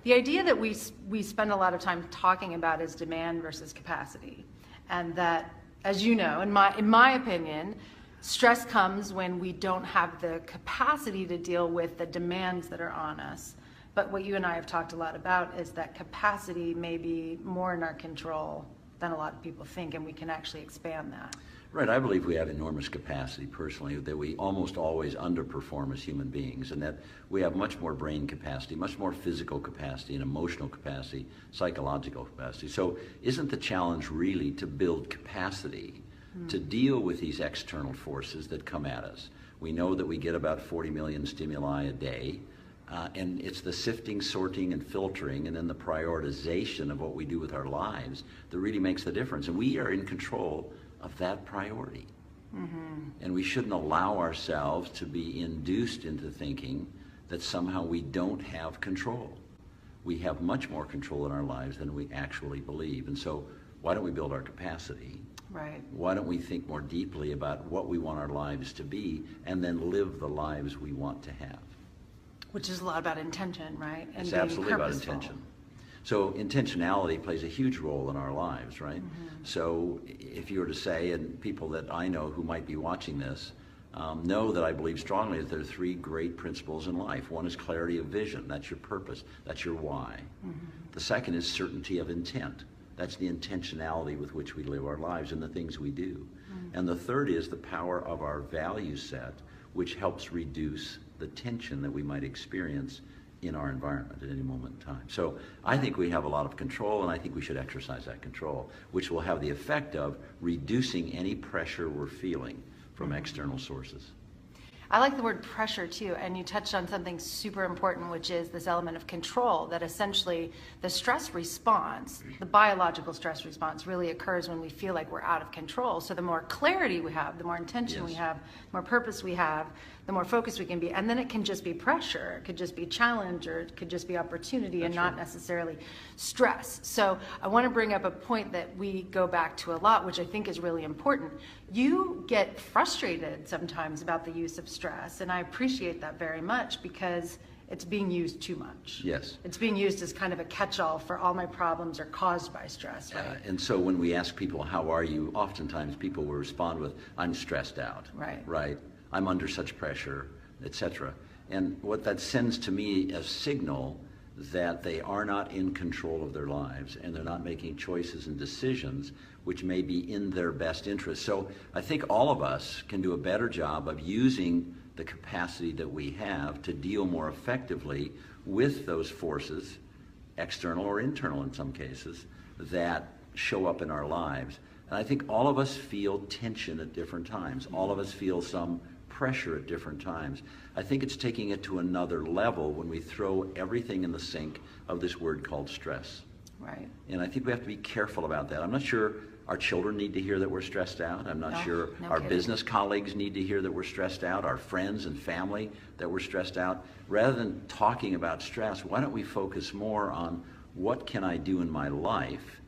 The idea that we spend a lot of time talking about is demand versus capacity, and that, as you know, in my opinion, stress comes when we don't have the capacity to deal with the demands that are on us. But what you and I have talked a lot about is that capacity may be more in our control than a lot of people think, and we can actually expand that. Right, I believe we have enormous capacity personally, that we almost always underperform as human beings, and that we have much more brain capacity, much more physical capacity and emotional capacity, psychological capacity. So isn't the challenge really to build capacity to deal with these external forces that come at us? We know that we get about 40 million stimuli a day, and it's the sifting, sorting, and filtering, and then the prioritization of what we do with our lives that really makes the difference. And we are in control of that priority. And we shouldn't allow ourselves to be induced into thinking that somehow we don't have control. We have much more control in our lives than we actually believe. And so why don't we build our capacity? Right. Why don't we think more deeply about what we want our lives to be and then live the lives we want to have? Which is a lot about intention, right? And it's being absolutely purposeful. about intention. So intentionality plays a huge role in our lives, right? So if you were to say, and people that I know who might be watching this know that I believe strongly that there are three great principles in life. One is clarity of vision. That's your purpose. That's your why. The second is certainty of intent. That's the intentionality with which we live our lives and the things we do. And the third is the power of our value set, which helps reduce the tension that we might experience in our environment at any moment in time. So I think we have a lot of control, and I think we should exercise that control, which will have the effect of reducing any pressure we're feeling from external sources. I like the word pressure too, and you touched on something super important, which is this element of control, that essentially the stress response, the biological stress response, really occurs when we feel like we're out of control. So the more clarity we have, the more intention we have, the more purpose we have, the more focused we can be. And then it can just be pressure, it could just be challenge, or it could just be opportunity. That's and not necessarily stress. So I want to bring up a point that we go back to a lot, which I think is really important. You get frustrated sometimes about the use of stress, and I appreciate that very much because it's being used too much. Yes. It's being used as kind of a catch-all for all my problems are caused by stress, right? And so when we ask people, how are you? Oftentimes people will respond with, I'm stressed out. Right. Right. I'm under such pressure, etc. And what that sends to me a signal that they are not in control of their lives and they're not making choices and decisions which may be in their best interest. So I think all of us can do a better job of using the capacity that we have to deal more effectively with those forces, external or internal in some cases, that show up in our lives. And I think all of us feel tension at different times. All of us feel some pressure at different times. I think it's taking it to another level when we throw everything in the sink of this word called stress. Right. And I think we have to be careful about that. I'm not sure our children need to hear that we're stressed out. I'm not sure our business colleagues need to hear that we're stressed out, our friends and family that we're stressed out. Rather than talking about stress, why don't we focus more on what can I do in my life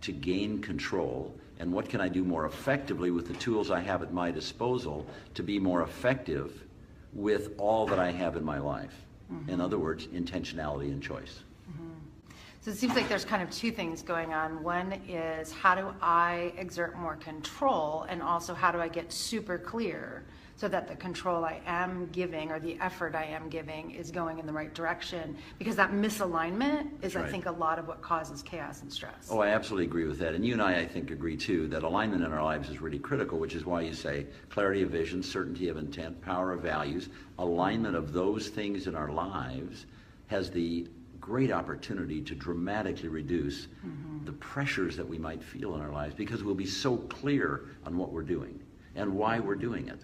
to gain control, and what can I do more effectively with the tools I have at my disposal to be more effective with all that I have in my life. In other words, intentionality and choice. So it seems like there's kind of two things going on. One is, how do I exert more control, and also how do I get super clear so that the control I am giving, or the effort I am giving, is going in the right direction? Because that misalignment is, I think, a lot of what causes chaos and stress. Oh, I absolutely agree with that. And you and I think, agree too, that alignment in our lives is really critical, which is why you say clarity of vision, certainty of intent, power of values. Alignment of those things in our lives has the great opportunity to dramatically reduce the pressures that we might feel in our lives, because we'll be so clear on what we're doing and why we're doing it.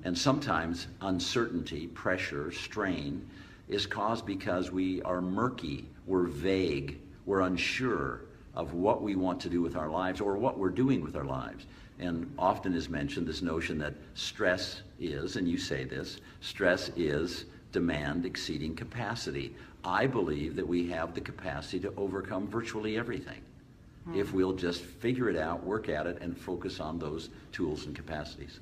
And sometimes uncertainty, pressure, strain is caused because we are murky, we're vague, we're unsure of what we want to do with our lives or what we're doing with our lives. And often is mentioned this notion that stress is, and you say this, stress is demand exceeding capacity. I believe that we have the capacity to overcome virtually everything if we'll just figure it out, work at it, and focus on those tools and capacities.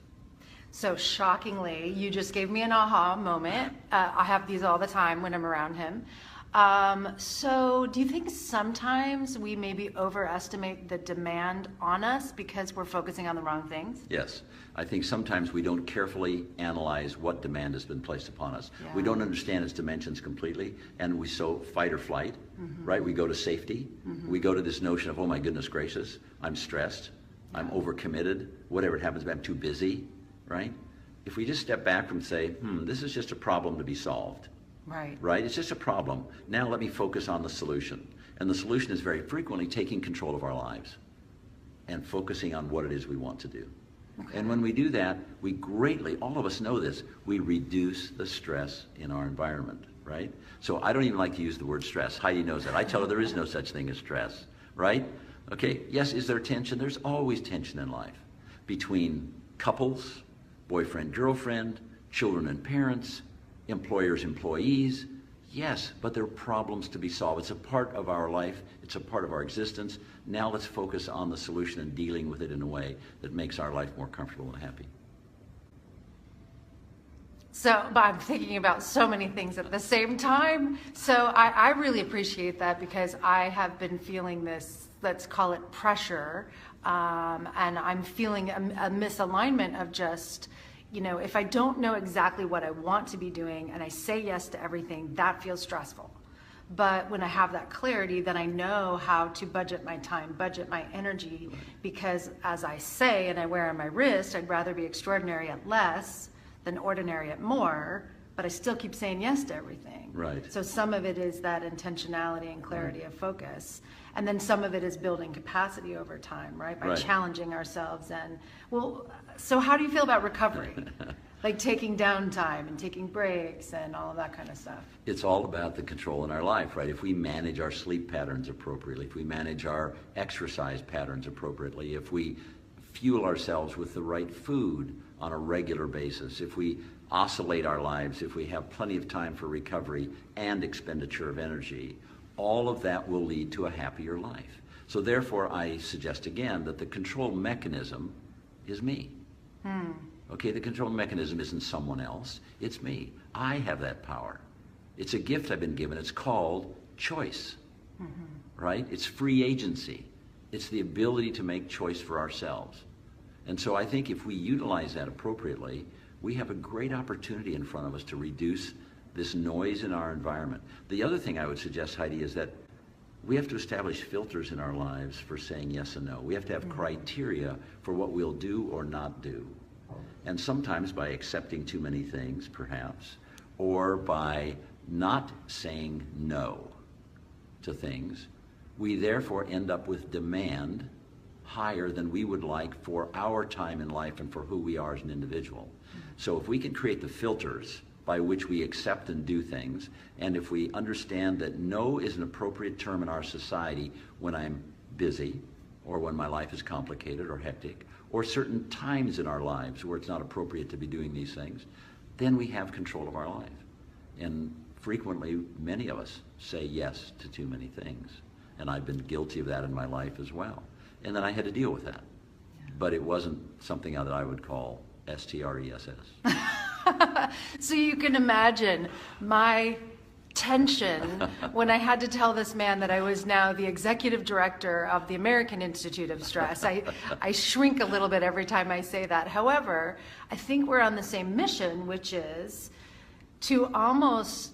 So shockingly, you just gave me an aha moment. I have these all the time when I'm around him. So do you think sometimes we maybe overestimate the demand on us because we're focusing on the wrong things? Yes. I think sometimes we don't carefully analyze what demand has been placed upon us. Yeah. We don't understand its dimensions completely, and we so fight or flight, right? We go to safety. We go to this notion of, oh my goodness gracious, I'm stressed, I'm overcommitted, whatever it happens, I'm too busy, right? If we just step back and say, this is just a problem to be solved, right? It's just a problem. Now let me focus on the solution. And the solution is very frequently taking control of our lives and focusing on what it is we want to do. Okay. And when we do that, we greatly, all of us know this, we reduce the stress in our environment, right? So I don't even like to use the word stress. Heidi knows that. I tell her there is no such thing as stress, right? Okay, yes, is there tension? There's always tension in life between couples, boyfriend, girlfriend, children and parents, employers, employees. Yes, but there are problems to be solved. It's a part of our life. It's a part of our existence. Now let's focus on the solution and dealing with it in a way that makes our life more comfortable and happy. So, but I'm thinking about so many things at the same time. So I really appreciate that, because I have been feeling this, let's call it pressure, and I'm feeling a misalignment of just, you know, if I don't know exactly what I want to be doing and I say yes to everything, that feels stressful. But when I have that clarity, then I know how to budget my time, budget my energy, because as I say, and I wear on my wrist, I'd rather be extraordinary at less than ordinary at more, but I still keep saying yes to everything. Right. So some of it is that intentionality and clarity of focus. And then some of it is building capacity over time, right? By challenging ourselves. And, well, so how do you feel about recovery? Like taking downtime and taking breaks and all of that kind of stuff. It's all about the control in our life, right? If we manage our sleep patterns appropriately, if we manage our exercise patterns appropriately, if we fuel ourselves with the right food on a regular basis, if we oscillate our lives, if we have plenty of time for recovery and expenditure of energy, all of that will lead to a happier life. So therefore, I suggest again that the control mechanism is me. Okay, the control mechanism isn't someone else, it's me. I have that power. It's a gift I've been given. It's called choice, right? It's free agency. It's the ability to make choice for ourselves. And so I think if we utilize that appropriately, we have a great opportunity in front of us to reduce this noise in our environment. The other thing I would suggest, Heidi, is that we have to establish filters in our lives for saying yes and no. We have to have criteria for what we'll do or not do. And sometimes by accepting too many things, perhaps, or by not saying no to things, we therefore end up with demand higher than we would like for our time in life and for who we are as an individual. So if we can create the filters by which we accept and do things, and if we understand that no is an appropriate term in our society when I'm busy, or when my life is complicated or hectic, or certain times in our lives where it's not appropriate to be doing these things, then we have control of our life. And frequently, many of us say yes to too many things. And I've been guilty of that in my life as well. And then I had to deal with that. But it wasn't something that I would call STRESS. So you can imagine my tension when I had to tell this man that I was now the executive director of the American Institute of Stress. I shrink a little bit every time I say that. However, I think we're on the same mission, which is to almost,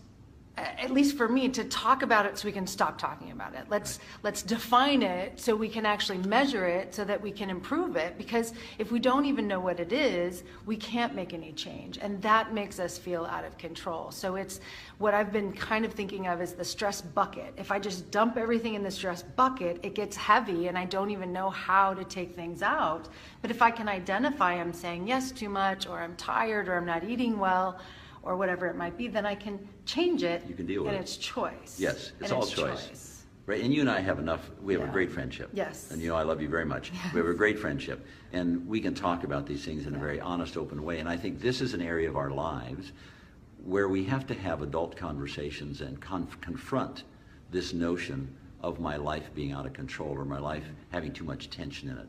at least for me, to talk about it so we can stop talking about it. Let's define it so we can actually measure it so that we can improve it, because if we don't even know what it is, we can't make any change, and that makes us feel out of control. So it's what I've been kind of thinking of as the stress bucket. If I just dump everything in the stress bucket, it gets heavy and I don't even know how to take things out. But if I can identify I'm saying yes too much, or I'm tired, or I'm not eating well, or whatever it might be, then I can change it. You can deal with and it. It's choice. Yes, it's all choice. Right, and you and I have we have a great friendship. Yes. And you know I love you very much. Yes. We have a great friendship. And we can talk about these things in a very honest, open way. And I think this is an area of our lives where we have to have adult conversations and confront this notion of my life being out of control, or my life having too much tension in it.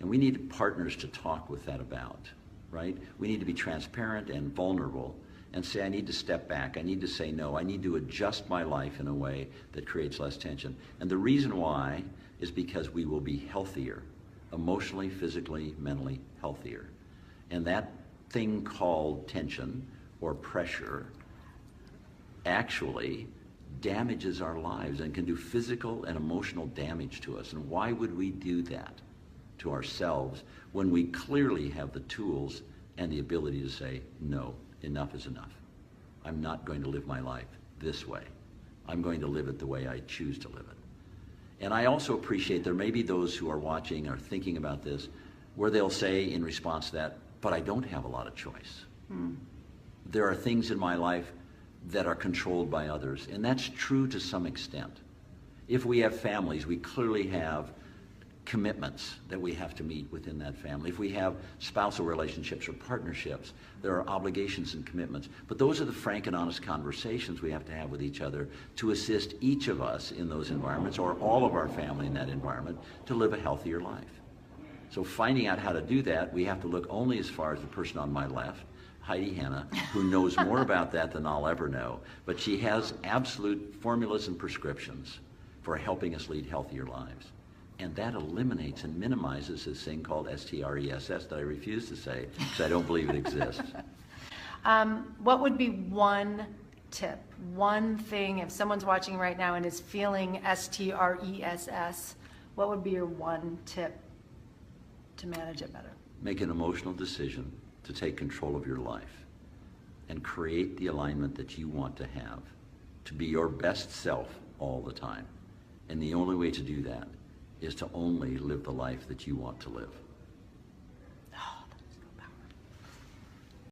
And we need partners to talk with that about, right? We need to be transparent and vulnerable. and say, I need to step back, I need to say no, I need to adjust my life in a way that creates less tension. And the reason why is because we will be healthier, emotionally, physically, mentally healthier. And that thing called tension or pressure actually damages our lives and can do physical and emotional damage to us. And why would we do that to ourselves when we clearly have the tools and the ability to say, no, enough is enough. I'm not going to live my life this way. I'm going to live it the way I choose to live it. And I also appreciate there may be those who are watching or thinking about this where they'll say in response to that, but I don't have a lot of choice. There are things in my life that are controlled by others, and that's true to some extent. If we have families, we clearly have commitments that we have to meet within that family. If we have spousal relationships or partnerships, there are obligations and commitments. But those are the frank and honest conversations we have to have with each other to assist each of us in those environments, or all of our family in that environment, to live a healthier life. So finding out how to do that, we have to look only as far as the person on my left, Heidi Hanna, who knows more about that than I'll ever know. But she has absolute formulas and prescriptions for helping us lead healthier lives. And that eliminates and minimizes this thing called stress that I refuse to say because I don't believe it exists. What would be one tip, one thing, if someone's watching right now and is feeling stress, what would be your one tip to manage it better? Make an emotional decision to take control of your life and create the alignment that you want to have, to be your best self all the time. And the only way to do that is to only live the life that you want to live.